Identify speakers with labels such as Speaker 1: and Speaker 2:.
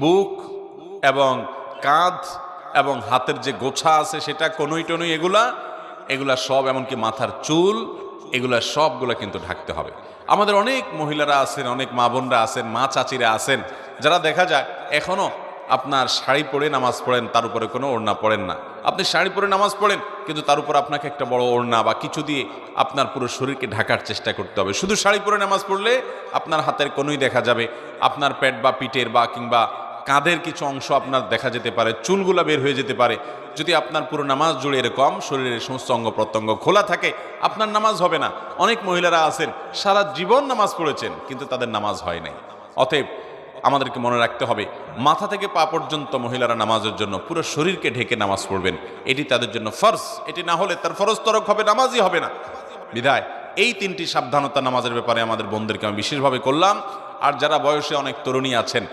Speaker 1: বুক এবং কাঁধ এবং হাতের যে গোছা আছে সেটা কনুই টনুই এগুলা সব, এমনকি মাথার চুল, এগুলা সবগুলা কিন্তু ঢাকতে হবে। আমাদের অনেক মহিলারা আছেন, অনেক মা বোনরা আছেন, মা চাচিরা আছেন, যারা দেখা যায় এখনো আপনার শাড়ি পরে নামাজ পড়েন, তার উপরে কোনো ওড়না পড়েন না। আপনি শাড়ি পরে নামাজ পড়েন, কিন্তু তার উপর আপনাকে একটা বড় ওড়না বা কিছু দিয়ে আপনার পুরো শরীরকে ঢাকার চেষ্টা করতে হবে। শুধু শাড়ি পরে নামাজ পড়লে আপনার হাতের কোনোই দেখা যাবে, আপনার পেট বা পিঠের বা কিংবা কাঁধের কিছু অংশ আপনার দেখা যেতে পারে, চুলগুলা বের হয়ে যেতে পারে। যদি আপনার পুরো নামাজ জুড়ে এরকম শরীরের সমস্ত অঙ্গ প্রত্যঙ্গ খোলা থাকে, আপনার নামাজ হবে না। অনেক মহিলারা আছেন সারা জীবন নামাজ পড়েছেন, কিন্তু তাদের নামাজ হয় নাই। অতএব আমাদেরকে মনে রাখতে হবে, মাথা থেকে পা পর্যন্ত মহিলারা নামাজের জন্য পুরো শরীরকে ঢেকে নামাজ পড়বেন, এটি তাদের জন্য ফরজ। এটি না হলে তার ফরজ তরক হবে, নামাজই হবে না। বিধায় এই তিনটি সাবধানতা নামাজের ব্যাপারে আমাদের বোনদেরকে আমি বিশেষভাবে করলাম। আর যারা বয়সে অনেক তরুণী আছেন,